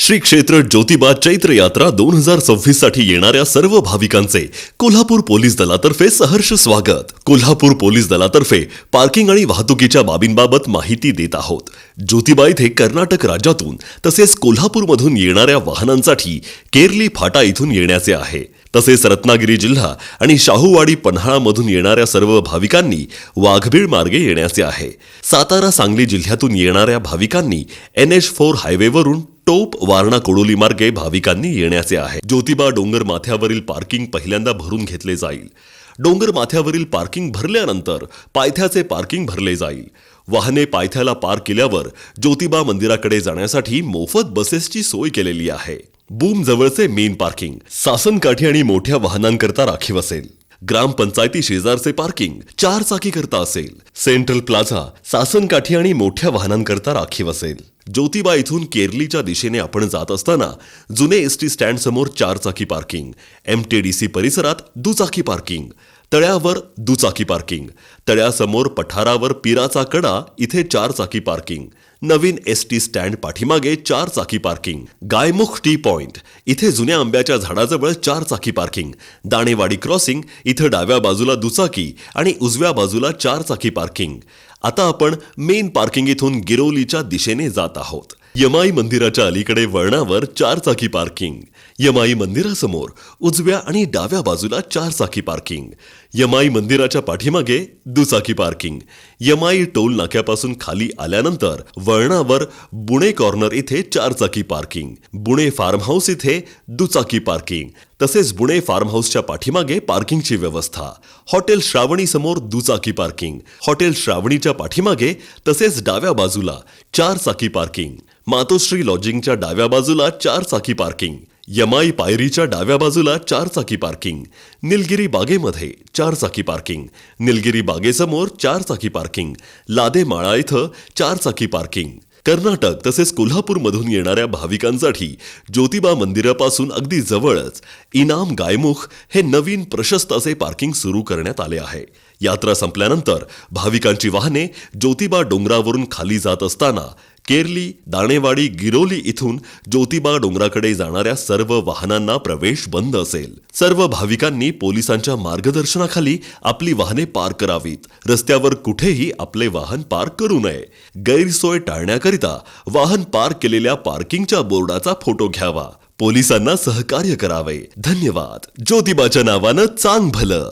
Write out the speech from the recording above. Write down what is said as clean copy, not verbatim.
श्री क्षेत्र ज्योतिबा चैत्र यात्रा 2026 साठी येणाऱ्या सर्व भाविकांचे कोल्हापूर पोलीस दलातर्फे सहर्ष स्वागत। कोल्हापूर पोलीस दलातर्फे पार्किंग आणि वाहतुकीच्या बाबींबाबत माहिती देत आहोत। ज्योतिबा इथे कर्नाटक राज्यातून तसेच कोल्हापूरमधून येणाऱ्या वाहनांसाठी केरली फाटा इथून येण्याचे आहे। तसेच रत्नागिरी जिल्हा आणि शाहूवाडी पन्हाळामधून येणाऱ्या सर्व भाविकांनी वाघबीळ मार्गे येण्याचे आहे। सातारा सांगली जिल्ह्यातून येणाऱ्या भाविकांनी NH4 हायवेवरून टोप वारणा कोडोली मार्गे भाविकांनी येण्याचे आहे। ज्योतिबा डोंगर माथ्यावरील पार्किंग पहिल्यांदा भरून घेतले जाईल। डोंगर माथ्यावरील पार्किंग भरल्यानंतर पायथ्याचे पार्किंग भरले जाईल। वाहने पायथ्याला पार्क केल्यावर ज्योतिबा मंदिराकडे जाण्यासाठी मोफत बसेसची सोय केलेली आहे। बूम जवळचे मेन पार्किंग सासनकाठी आणि मोठ्या वाहनांकरता राखीव असेल। ग्रामपंचायती शेजारचे पार्किंग 4 चाकी करता असेल। सेंट्रल प्लाझा सासनकाठी आणि मोठ्या वाहनांकरता राखीव असेल। ज्योतिबा इथून केरलीच्या दिशेने आपण जात असताना जुने ST स्टँड समोर 4 चाकी पार्किंग, MTDC परिसरात दुचाकी पार्किंग, तळ्यावर दुचाकी पार्किंग, तळ्यासमोर पठारावर पिराचा कडा इथे 4 चाकी पार्किंग, नवीन ST स्टँड पाठीमागे 4 चाकी पार्किंग, गायमुख टी पॉइंट इथे जुन्या आंब्याच्या झाडाजवळ 4 चाकी पार्किंग, दाणेवाडी क्रॉसिंग इथे डाव्या बाजूला दुचाकी आणि उजव्या बाजूला 4 चाकी पार्किंग। आता आपण मेन पार्किंग इथून गिरोलीच्या दिशेने जात आहोत। यमाई मंदिराच्या अलीकडे वळणावर 4 चाकी पार्किंग, यमाई मंदिरासमोर उजव्या आणि डाव्या बाजूला 4 चाकी पार्किंग, यमाई मंदिराच्या पाठीमागे दुचाकी पार्किंग, यमाई टोल नाक्यापासून खाली आल्यानंतर वळणावर बुणे कॉर्नर इथे 4 चाकी पार्किंग, बुणे फार्म हाऊस इथे दुचाकी पार्किंग, तसेच बुणे फार्म हाऊसच्या पाठीमागे पार्किंगची व्यवस्था, हॉटेल श्रावणी समोर दुचाकी पार्किंग, हॉटेल श्रावणीच्या पाठीमागे तसेच डाव्या बाजूला 4 चाकी पार्किंग, मातोश्री लॉजिंगच्या डाव्या बाजूला 4 चाकी पार्किंग, यमाई पायरीच्या डाव्या बाजूला 4 चाकी पार्किंग, निलगिरी बागेमध्ये 4 चाकी पार्किंग, निलगिरी बागेसमोर 4 चाकी पार्किंग, लादेमाळा इथं 4 चाकी पार्किंग। कर्नाटक तसेच कोल्हापूरमधून येणाऱ्या भाविकांसाठी ज्योतिबा मंदिरापासून अगदी जवळच इनाम गायमुख हे नवीन प्रशस्त असे पार्किंग सुरू करण्यात आले आहे। यात्रा संपल्यानंतर भाविकांची वाहने ज्योतिबा डोंगरावरून खाली जात असताना केरली, दाणेवाडी, गिरोली इथून ज्योतिबा डोंगराकडे जाणाऱ्या सर्व वाहनांना प्रवेश बंद असेल। सर्व भाविकांनी पोलिसांच्या मार्गदर्शनाखाली आपली वाहने पार्क करावीत। रस्त्यावर कुठेही आपले वाहन पार्क करू नये। गैरसोय टाळण्याकरिता वाहन पार्क केलेल्या पार्किंगच्या बोर्डाचा फोटो घ्यावा। पोलिसांना सहकार्य करावे। धन्यवाद। ज्योतिबाच्या नावानं चांग भलं।